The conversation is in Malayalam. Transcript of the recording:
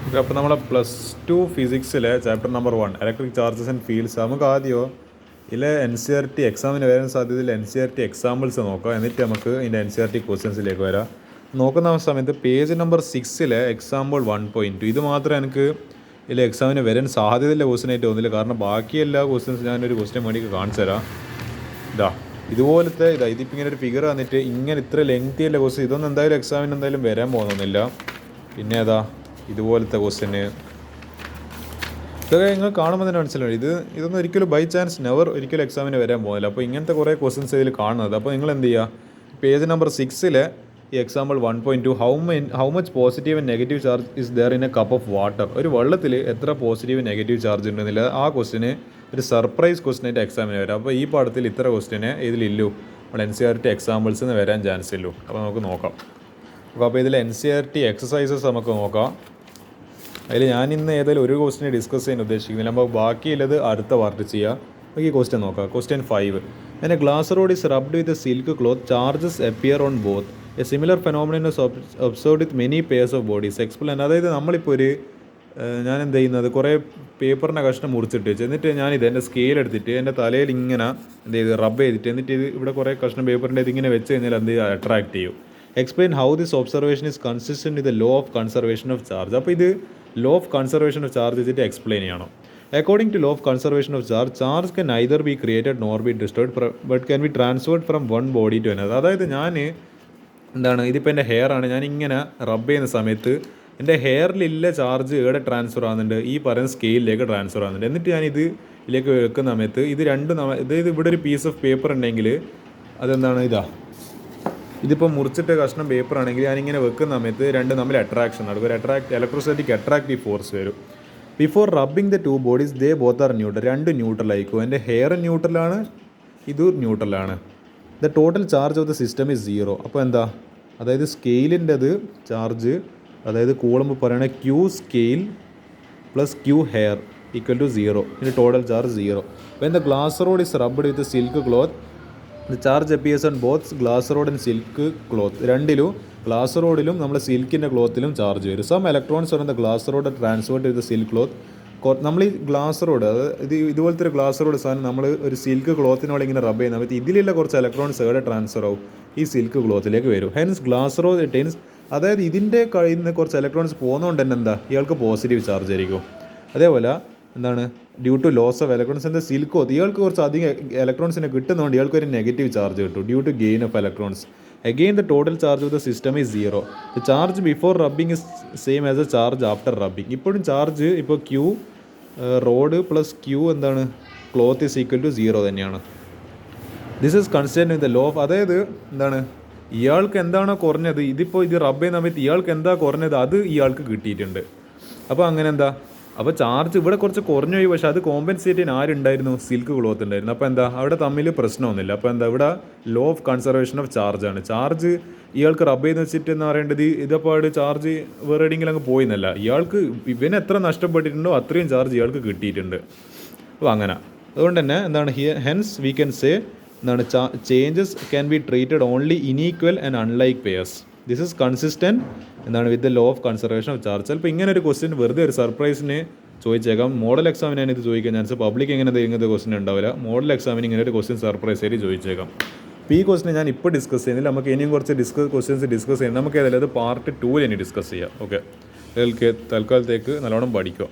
അപ്പോൾ നമ്മളെ +2 ഫിസിക്സിലെ chapter number 1 electric charges and fields നമുക്ക് ആദ്യമോ ഇതിലെ NCERT എക്സാമിന് വരാൻ സാധ്യതയിൽ NCERT എക്സാമ്പിൾസ് നോക്കാം. എന്നിട്ട് നമുക്ക് ഇതിൻ്റെ NCERT ക്വസ്റ്റ്യൻസിലേക്ക് വരാം. നോക്കുന്ന സമയത്ത് പേജ് നമ്പർ 6 എക്സാമ്പിൾ 1.2 ഇത് മാത്രമേ എനിക്ക് ഇതിൽ എക്സാമിന് വരാൻ സാധ്യതയില്ല ക്വസ്റ്റ്യനായിട്ട് തോന്നില്ല. കാരണം ബാക്കി എല്ലാ ക്വസ്റ്റ്യൻസ് ഞാനൊരു ക്വസ്റ്റ്യൻ വേണ്ടിയിട്ട് കാണിച്ചു തരാം. ഇതുപോലത്തെ ഇതിപ്പോൾ ഇങ്ങനെ ഒരു ഫിഗർ വന്നിട്ട് ഇങ്ങനെ ഇത്ര ലെങ്തി അല്ല ക്വസ്റ്റ്യൻ. ഇതൊന്നും എന്തായാലും എക്സാമിന് എന്തായാലും വരാൻ പോകുന്നില്ല. പിന്നെ ഇതുപോലത്തെ ക്വസ്റ്റ്യന് ഇതൊക്കെ നിങ്ങൾ കാണുമ്പോൾ തന്നെ മനസ്സിലാവും. ഇതൊന്നും ഒരിക്കലും ബൈ ചാൻസ് ഒരിക്കലും എക്സാമിന് വരാൻ പോകുന്നില്ല. അപ്പോൾ ഇങ്ങനത്തെ കുറേ ക്വസ്റ്റ്യൻസ് ഇതിൽ കാണുന്നത്. അപ്പോൾ നിങ്ങൾ എന്ത് ചെയ്യുക, പേജ് നമ്പർ 6 ഈ example 1.2 how much positive and negative charge is there in A cup of water. ഒരു വെള്ളത്തിൽ എത്ര പോസിറ്റീവ് നെഗറ്റീവ് ചാർജ് ഉണ്ടെന്നില്ല ആ ക്വസ്റ്റിന് ഒരു സർപ്രൈസ് ക്വസ്റ്റിനായിട്ട് എക്സാമിന് വരാം. അപ്പോൾ ഈ പാഠത്തിൽ ഇത്ര ക്വസ്റ്റിന് ഇതിലില്ലു നമ്മൾ NCERT എക്സാമ്പിൾസ് നിന്ന് വരാൻ ചാൻസ് ഇല്ലു. അപ്പോൾ നമുക്ക് നോക്കാം. അപ്പോൾ ഇതിൽ NCERT എക്സസൈസസ് നമുക്ക് നോക്കാം. അതിൽ ഞാൻ ഇന്ന് ഏതായാലും ഒരു ക്വസ്റ്റിനെ ഡിസ്കസ് ചെയ്യാൻ ഉദ്ദേശിക്കുന്നില്ല. അപ്പോൾ ബാക്കിയുള്ളത് അടുത്ത പാർട്ട് ചെയ്യുക. അപ്പോൾ ഈ ക്വസ്റ്റ്യൻ നോക്കാം. Question 5. When a glass rod is rubbed with a silk cloth, charges appear on both. A similar phenomenon is observed with many pairs of bodies. Explain. അതായത് നമ്മളിപ്പോൾ ഞാൻ എന്ത് ചെയ്യുന്നത്, കുറേ പേപ്പറിൻ്റെ കഷ്ണം മുറിച്ചിട്ട് വെച്ച് എന്നിട്ട് ഞാനിത് എൻ്റെ സ്കെയിൽ എടുത്തിട്ട് എൻ്റെ തലയിൽ ഇങ്ങനെ എന്ത് ചെയ്ത് റബ്ബ് ചെയ്തിട്ട് എന്നിട്ട് ഇവിടെ കുറേ കഷ്ണം പേപ്പറിൻ്റെ ഇതിങ്ങനെ വെച്ച് കഴിഞ്ഞാൽ എന്ത് അട്രാക്ട് ചെയ്യും. Explain how this observation is consistent with the law of conservation of charge. അപ്പോൾ ഇത് law of conservation of charge വെച്ചിട്ട് എക്സ്പ്ലെയിൻ ചെയ്യണം. According to law of conservation of charge can neither be created nor be destroyed but can be transferred from one body to another. അതായത് ഇതിപ്പോൾ എൻ്റെ ഹെയർ ആണ്, ഞാൻ ഇങ്ങനെ റബ്ബ് ചെയ്യുന്ന സമയത്ത് എൻ്റെ ഹെയറിലില്ല ചാർജ് ഇവിടെ ട്രാൻസ്ഫർ ആകുന്നുണ്ട്, ഈ പറയുന്ന സ്കെയിലിലേക്ക് ട്രാൻസ്ഫർ ആകുന്നുണ്ട്. എന്നിട്ട് ഞാൻ ഇതിലേക്ക് വെക്കുന്ന സമയത്ത് ഇത് ഇവിടെ ഒരു പീസ് ഓഫ് പേപ്പർ ഉണ്ടെങ്കിൽ ഇതിപ്പോൾ മുറിച്ചിട്ട് കഷ്ണം പേപ്പർ ആണെങ്കിൽ ഞാനിങ്ങനെ വെക്കുന്ന സമയത്ത് രണ്ടും തമ്മിൽ അട്രാക്ഷൻ നടക്കും. ഇലക്ട്രോസ്റ്റാറ്റിക് അട്രാക്റ്റീവ് ഫോഴ്സ് വരും. Before rubbing the 2 bodies they both are neutral. രണ്ട് ന്യൂട്രൽ ആയിരിക്കും. എൻ്റെ ഹെയർ ന്യൂട്രലാണ്, ഇത് ന്യൂട്രലാണ്. The total charge of the system is 0. അപ്പോൾ അതായത് സ്കെയിലിൻ്റെത് ചാർജ്, അതായത് കൂളമ്പ് പറയണ Q scale plus Q hair equal to 0. ഇതിൻ്റെ total charge 0. When the glass rod is rubbed with silk cloth the charge appears on both glass rod and silk cloth. രണ്ടിലും ഗ്ലാസ് റോഡിലും നമ്മൾ സിൽക്കിൻ്റെ ക്ലോത്തിലും ചാർജ് വരും. Some electrons on the glass rod transferred to the silk cloth. നമ്മൾ ഈ ഗ്ലാസ് റോഡ്, അതായത് ഇതുപോലത്തെ ഒരു ഗ്ലാസ് റോഡ് സാധനം നമ്മൾ ഒരു സിൽക്ക് ക്ലോത്തിനോട് ഇങ്ങനെ റബ്ബ് ചെയ്യുന്ന സമയത്ത് ഇതിലുള്ള കുറച്ച് ഇലക്ട്രോൺസ് എവിടെ ട്രാൻസ്ഫർ ആവും, ഈ സിൽക്ക് ക്ലോത്തിലേക്ക് വരും. ഹെൻസ് ഗ്ലാസ് റോഡ് ടെൻസ്, അതായത് ഇതിൻ്റെ കയ്യിൽ നിന്ന് കുറച്ച് ഇലക്ട്രോൺസ് പോകുന്നതുകൊണ്ട് തന്നെ ഇയാൾക്ക് പോസിറ്റീവ് ചാർജ് ആയിരിക്കും. അതേപോലെ due to loss of electrons എന്താ സിൽക്ക് ക്ലോത്ത്, ഇയാൾക്ക് കുറച്ച് അധികം ഇലക്ട്രോൺസിനെ കിട്ടുന്നതുകൊണ്ട് ഇയാൾക്ക് ഒരു നെഗറ്റീവ് ചാർജ് കിട്ടും due to gain of electrons. Again, the total charge of the system is 0. The charge before rubbing is same as the charge after rubbing. ഇപ്പോഴും ചാർജ് ഇപ്പോൾ Q rod plus Q cloth is equal to 0 തന്നെയാണ്. This is considered with the law of, അതായത് ഇയാൾക്ക് എന്താണോ കുറഞ്ഞത്, ഇതിപ്പോൾ ഇത് റബ്ബ് ചെയ്യുന്ന സമയത്ത് ഇയാൾക്ക് എന്താ കുറഞ്ഞത് അത് ഇയാൾക്ക് കിട്ടിയിട്ടുണ്ട്. അപ്പോൾ അപ്പോൾ ചാർജ് ഇവിടെ കുറച്ച് കുറഞ്ഞു പോയി, പക്ഷേ അത് കോമ്പൻസേറ്റ് ചെയ്യാൻ ആരുണ്ടായിരുന്നു, സിൽക്ക് ക്ലോത്ത് ഉണ്ടായിരുന്നു. അപ്പോൾ അവിടെ തമ്മിൽ പ്രശ്നമൊന്നുമില്ല. അപ്പോൾ ഇവിടെ ലോ ഓഫ് കൺസർവേഷൻ ഓഫ് ചാർജാണ്. ചാർജ് ഇയാൾക്ക് റബ്ബ് ചെയ്ത് വെച്ചിട്ട് എന്ന് പറയേണ്ടത് ഇതപ്പോൾ ചാർജ് വേറെ എവിടെയെങ്കിലും അങ്ങ് പോയിന്നല്ല, ഇയാൾക്ക് ഇവന് എത്ര നഷ്ടപ്പെട്ടിട്ടുണ്ടോ അത്രയും ചാർജ് ഇയാൾക്ക് കിട്ടിയിട്ടുണ്ട്. അപ്പോൾ അതുകൊണ്ട് തന്നെ hence we can say changes can be treated only in equal and unlike pairs. This is consistent with the law of conservation of charge. ചിലപ്പോൾ ഇങ്ങനെ ഒരു ക്വസ്റ്റ്യൻ വെറുതെ ഒരു സർപ്രൈസിന് ചോദിച്ചേക്കാം. മോഡൽ എക്സാമിനാണ് ഇത് ചോദിക്കാൻ ചാൻസ്. പബ്ലിക് ഇങ്ങനത്തെ ക്വസ്റ്റ്യൻ ഉണ്ടാവില്ല. മോഡൽ എക്സാമിന് ഇങ്ങനെ ഒരു ക്വസ്റ്റ്യൻ സർപ്രൈസ് ആയിട്ട് ചോദിച്ചേക്കാം. അപ്പോൾ ഈ ക്വസ്റ്റ്യൻ ഞാൻ ഇപ്പോൾ ഡിസ്കസ് ചെയ്യുന്നില്ല. നമുക്ക് ഇനിയും കുറച്ച് ക്വസ്റ്റ്യൻസ് ഡിസ്കസ് ചെയ്യാം. നമുക്ക് ഏതായാലും പാർട്ട് 2 ഇനി ഡിസ്കസ് ചെയ്യാം. ഓക്കെ, തൽക്കാലത്തേക്ക് നല്ലോണം പഠിക്കുക.